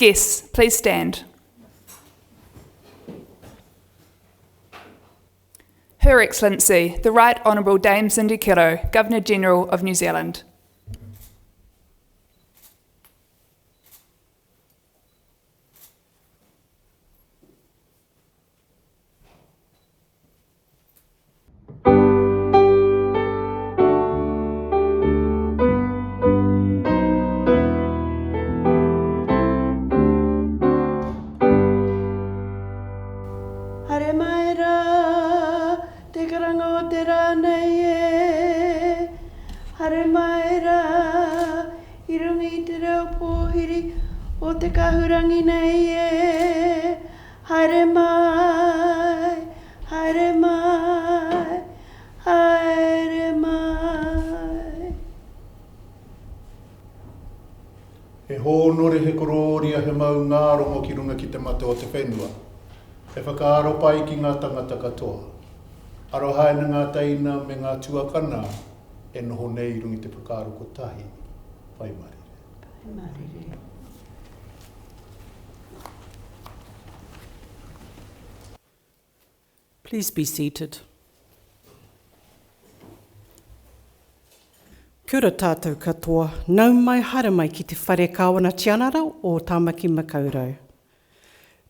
Guests, please stand. Her Excellency, the Right Honourable Dame Cindy Kiro, Governor-General of New Zealand. O te kahurangi nei e, haere mai, haere mai, haere mai. He hōnore he kororia he mau ngārongo ki runga ki te mata o te whenua. He whakaaro pai ki ngā tangata katoa. Aro haina ngā taina me ngā tuakana e noho nei rungi te whakaaro kotahi. Pai marire. Pai marire. Please be seated. Kia ora tātou katoa, nau mai hara mai ki te whare kāwana tianara o Tāmaki Makaurau.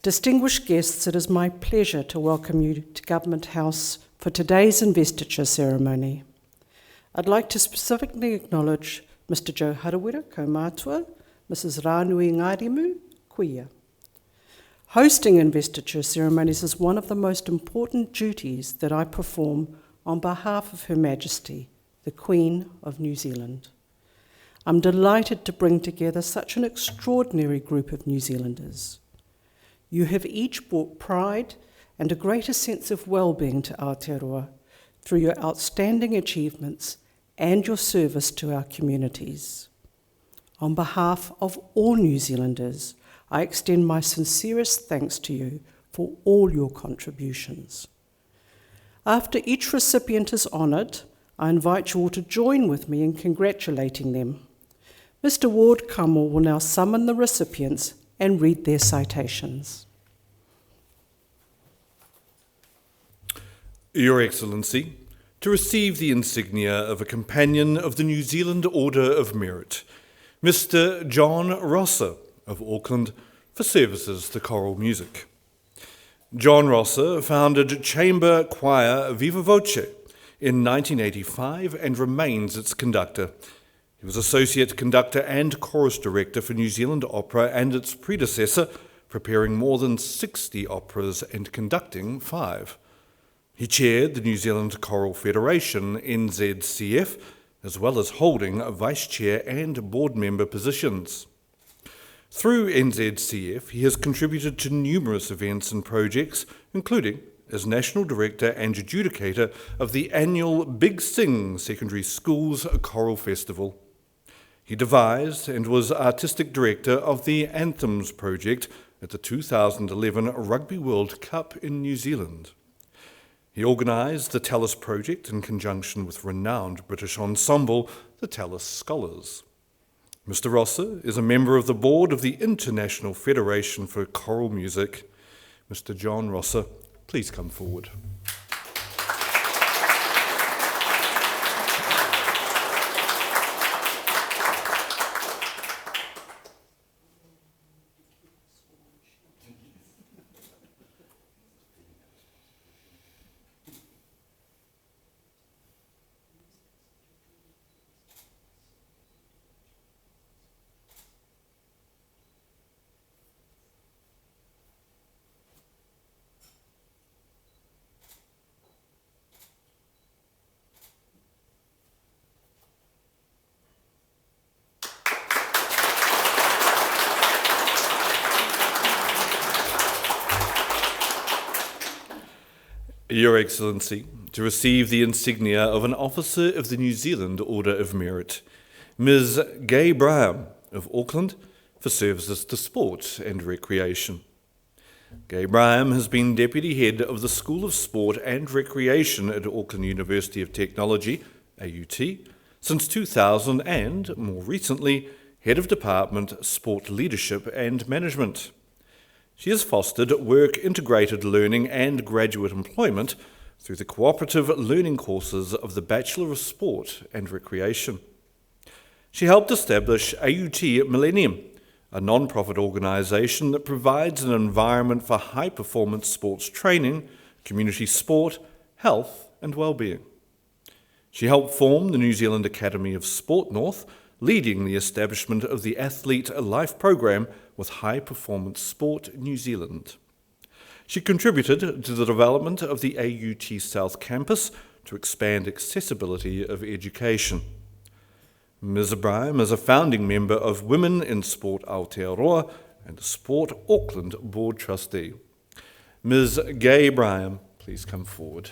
Distinguished guests, it is my pleasure to welcome you to Government House for today's investiture ceremony. I'd like to specifically acknowledge Mr. Joe Harawira, Kaumātua, Mrs. Rānui Ngārimu, Kuia. Hosting investiture ceremonies is one of the most important duties that I perform on behalf of Her Majesty, the Queen of New Zealand. I'm delighted to bring together such an extraordinary group of New Zealanders. You have each brought pride and a greater sense of well-being to Aotearoa through your outstanding achievements and your service to our communities. On behalf of all New Zealanders, I extend my sincerest thanks to you for all your contributions. After each recipient is honoured, I invite you all to join with me in congratulating them. Mr. Ward Kamel will now summon the recipients and read their citations. Your Excellency, to receive the insignia of a Companion of the New Zealand Order of Merit, Mr. John Rossa of Auckland for services to choral music. John Rossa founded chamber choir Viva Voce in 1985 and remains its conductor. He was associate conductor and chorus director for New Zealand Opera and its predecessor, preparing more than 60 operas and conducting 5. He chaired the New Zealand Choral Federation, NZCF, as well as holding vice chair and board member positions. Through NZCF, he has contributed to numerous events and projects, including as National Director and Adjudicator of the annual Big Sing Secondary Schools Choral Festival. He devised and was Artistic Director of the Anthems project at the 2011 Rugby World Cup in New Zealand. He organised the Tallis project in conjunction with renowned British ensemble, the Tallis Scholars. Mr. Rossa is a member of the board of the International Federation for Choral Music. Mr. John Rossa, please come forward. Your Excellency, to receive the insignia of an Officer of the New Zealand Order of Merit, Ms. Gabriel of Auckland for services to sport and recreation. Gabriel has been Deputy Head of the School of Sport and Recreation at Auckland University of Technology, AUT, since 2000 and, more recently, Head of Department, Sport Leadership and Management. She has fostered work-integrated learning and graduate employment through the cooperative learning courses of the Bachelor of Sport and Recreation. She helped establish AUT Millennium, a non-profit organisation that provides an environment for high-performance sports training, community sport, health and well-being. She helped form the New Zealand Academy of Sport North, leading the establishment of the Athlete Life program with High Performance Sport New Zealand. She contributed to the development of the AUT South Campus to expand accessibility of education. Ms. Braham is a founding member of Women in Sport Aotearoa and a Sport Auckland Board Trustee. Ms. Gabriel, please come forward.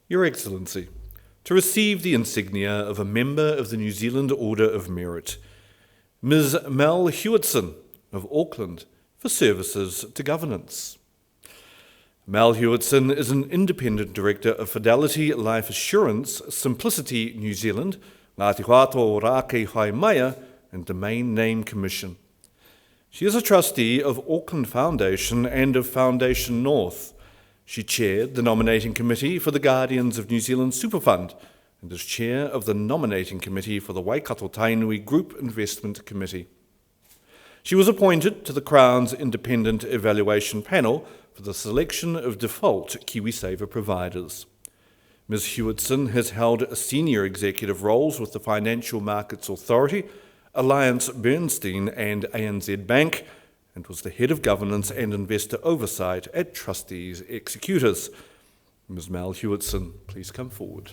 Your Excellency, to receive the insignia of a member of the New Zealand Order of Merit, Ms. Mel Hewitson of Auckland for services to governance. Mel Hewitson is an independent director of Fidelity Life Assurance, Simplicity New Zealand, Ngāti Whātua Rākei Haimaya and Domain Name Commission. She is a trustee of Auckland Foundation and of Foundation North. She chaired the nominating committee for the Guardians of New Zealand Superfund and is chair of the nominating committee for the Waikato Tainui Group Investment Committee. She was appointed to the Crown's Independent Evaluation Panel for the selection of default KiwiSaver providers. Ms. Hewitson has held senior executive roles with the Financial Markets Authority, Alliance Bernstein and ANZ Bank, and was the head of governance and investor oversight at Trustees Executors. Ms. Mel Hewitson, please come forward.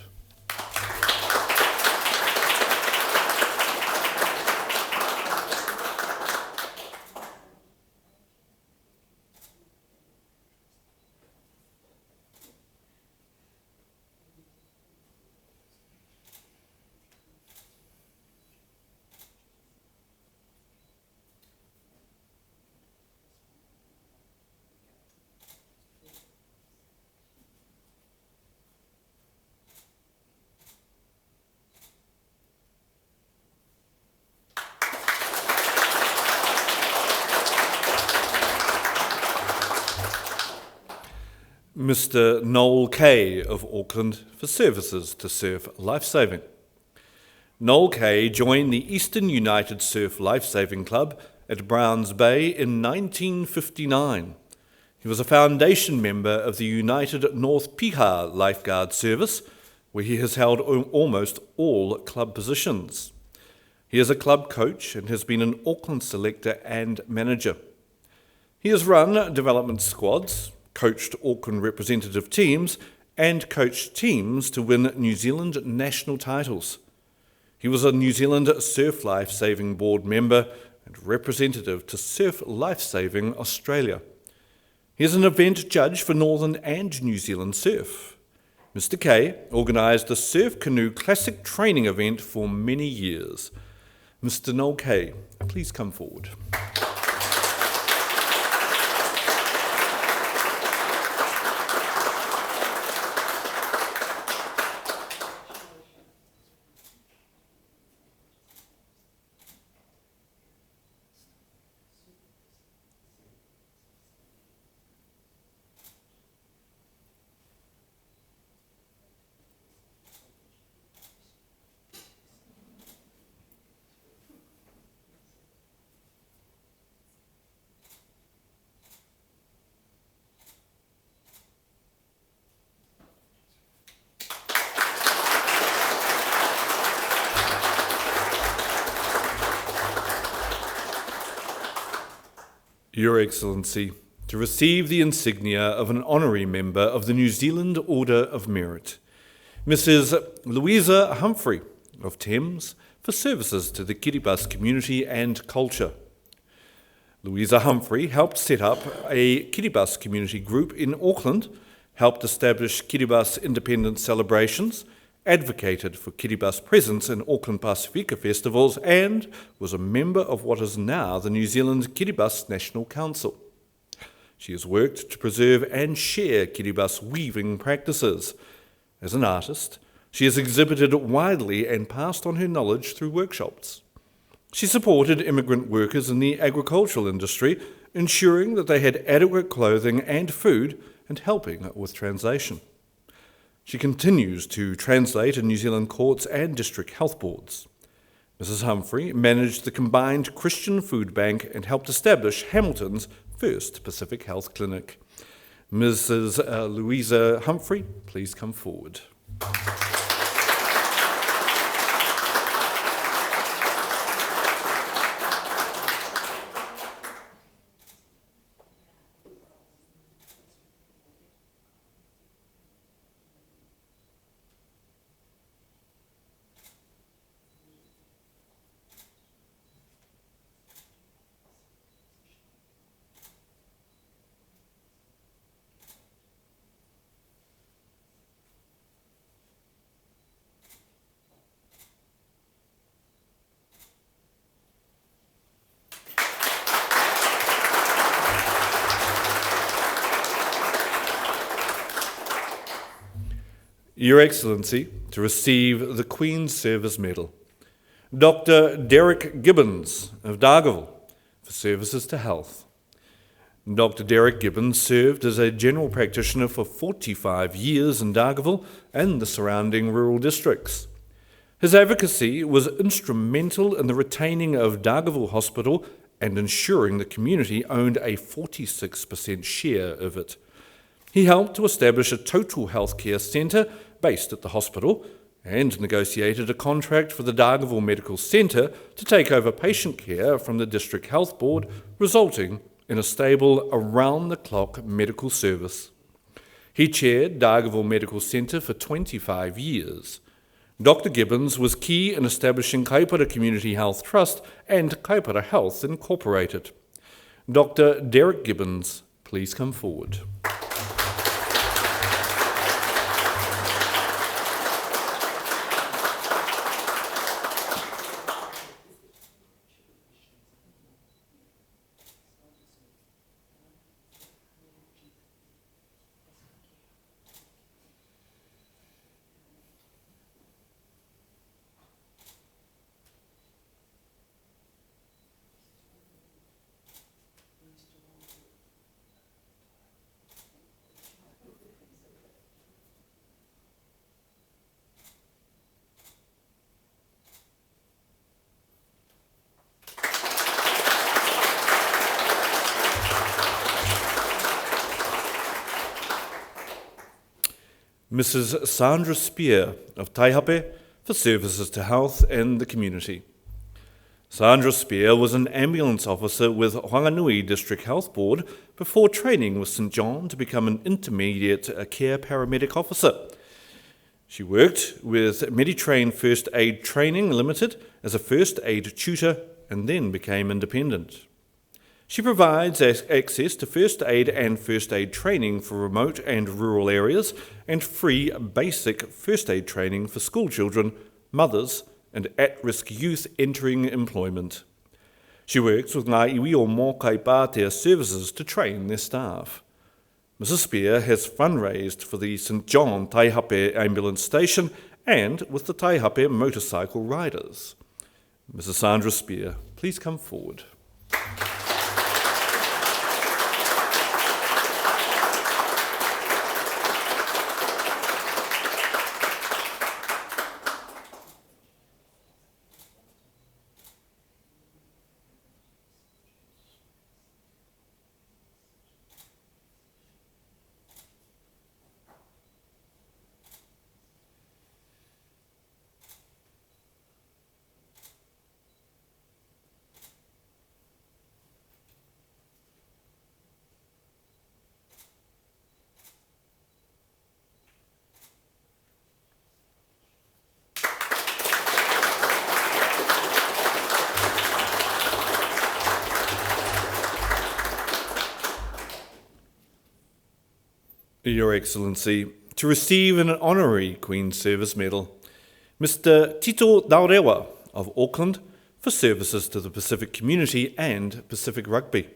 Mr. Noel Kay of Auckland for services to surf lifesaving. Noel Kay joined the Eastern United Surf Lifesaving Club at Browns Bay in 1959. He was a foundation member of the United North Piha Lifeguard Service, where he has held almost all club positions. He is a club coach and has been an Auckland selector and manager. He has run development squads, coached Auckland representative teams, and coached teams to win New Zealand national titles. He was a New Zealand Surf Lifesaving Board member and representative to Surf Lifesaving Australia. He is an event judge for Northern and New Zealand Surf. Mr. Kay organised the Surf Canoe Classic training event for many years. Mr. Noel Kay, please come forward. Your Excellency, to receive the insignia of an honorary member of the New Zealand Order of Merit, Mrs. Louisa Humphrey of Thames, for services to the Kiribati community and culture. Louisa Humphrey helped set up a Kiribati community group in Auckland, helped establish Kiribati independence celebrations, advocated for Kiribati presence in Auckland Pasifika festivals, and was a member of what is now the New Zealand Kiribati National Council. She has worked to preserve and share Kiribati weaving practices. As an artist, she has exhibited widely and passed on her knowledge through workshops. She supported immigrant workers in the agricultural industry, ensuring that they had adequate clothing and food and helping with translation. She continues to translate in New Zealand courts and district health boards. Mrs. Humphrey managed the combined Christian Food Bank and helped establish Hamilton's first Pacific Health Clinic. Mrs. Louisa Humphrey, please come forward. Your Excellency, to receive the Queen's Service Medal, Dr. Derek Gibbons of Dargaville, for services to health. Dr. Derek Gibbons served as a general practitioner for 45 years in Dargaville and the surrounding rural districts. His advocacy was instrumental in the retaining of Dargaville Hospital and ensuring the community owned a 46% share of it. He helped to establish a total healthcare centre based at the hospital and negotiated a contract for the Dargaville Medical Centre to take over patient care from the District Health Board, resulting in a stable, around-the-clock medical service. He chaired Dargaville Medical Centre for 25 years. Dr. Gibbons was key in establishing Kaipara Community Health Trust and Kaipara Health Incorporated. Dr. Derek Gibbons, please come forward. Mrs. Sandra Spear of Taihape, for services to health and the community. Sandra Spear was an ambulance officer with Whanganui District Health Board before training with St John to become an intermediate care paramedic officer. She worked with Meditrain First Aid Training Limited as a first aid tutor and then became independent. She provides access to first aid and first aid training for remote and rural areas and free basic first aid training for school children, mothers and at-risk youth entering employment. She works with Ngā Iwi o Mō Kai Pātea services to train their staff. Mrs. Spear has fundraised for the St John Taihape Ambulance Station and with the Taihape Motorcycle Riders. Mrs. Sandra Spear, please come forward. Your Excellency, to receive an honorary Queen's Service Medal, Mr. Tito Dawarawa of Auckland for services to the Pacific community and Pacific Rugby.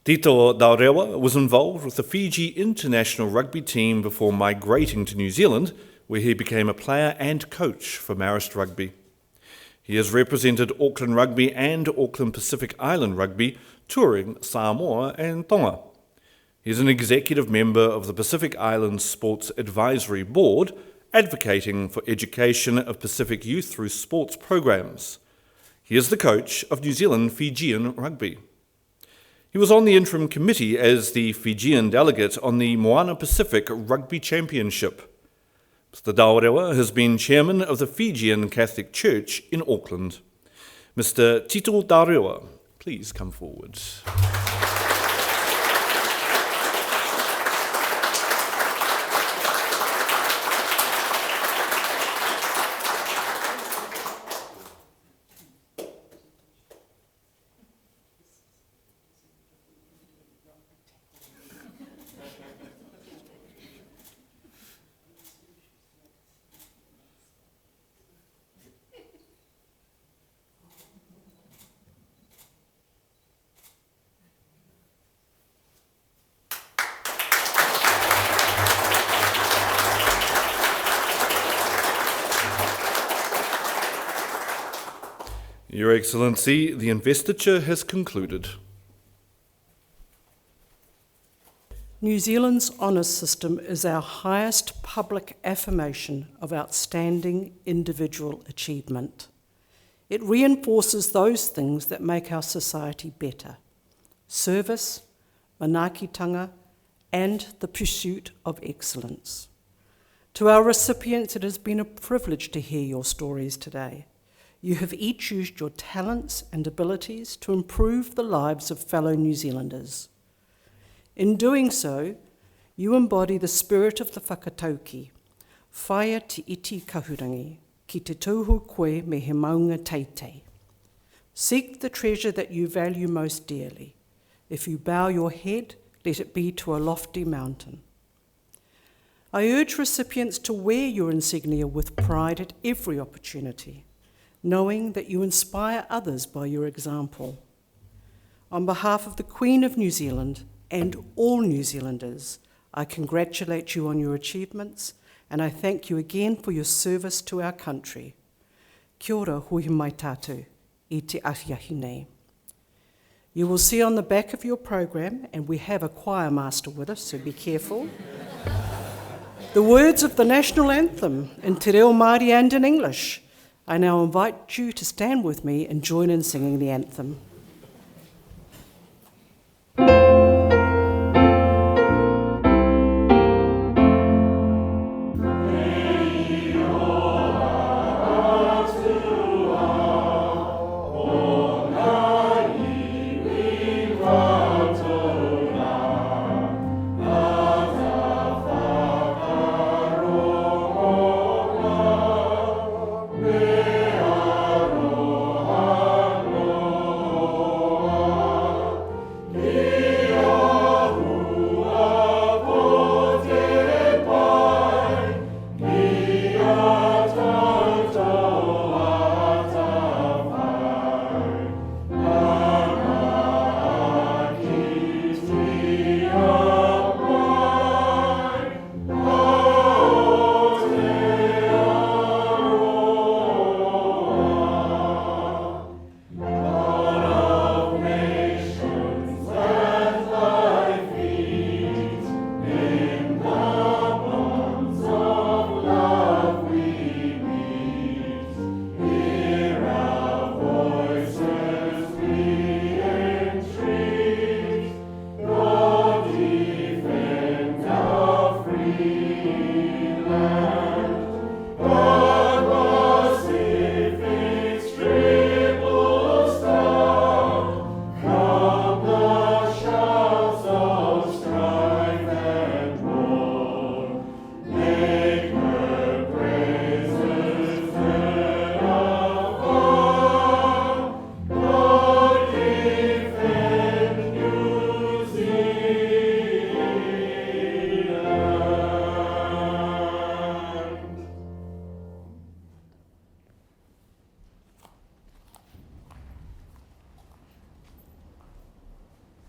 Tito Dawarawa was involved with the Fiji international rugby team before migrating to New Zealand, where he became a player and coach for Marist Rugby. He has represented Auckland Rugby and Auckland Pacific Island Rugby, touring Samoa and Tonga. He is an executive member of the Pacific Islands Sports Advisory Board, advocating for education of Pacific youth through sports programs. He is the coach of New Zealand Fijian Rugby. He was on the interim committee as the Fijian delegate on the Moana Pacific Rugby Championship. Mr. Dawarawa has been chairman of the Fijian Catholic Church in Auckland. Mr. Tito Dawarawa, please come forward. Your Excellency, the investiture has concluded. New Zealand's honours system is our highest public affirmation of outstanding individual achievement. It reinforces those things that make our society better: service, manaakitanga, and the pursuit of excellence. To our recipients, it has been a privilege to hear your stories today. You have each used your talents and abilities to improve the lives of fellow New Zealanders. In doing so, you embody the spirit of the whakatauki, whaia te iti kahurangi, ki te tauhu koe me he maunga teitei. Seek the treasure that you value most dearly. If you bow your head, let it be to a lofty mountain. I urge recipients to wear your insignia with pride at every opportunity, knowing that you inspire others by your example. On behalf of the Queen of New Zealand and all New Zealanders, I congratulate you on your achievements, and I thank you again for your service to our country. Kia ora hui mai tātou, I te ahiahi nei. You will see on the back of your program, and we have a choir master with us, so be careful, the words of the national anthem in te reo Māori and in English. I now invite you to stand with me and join in singing the anthem.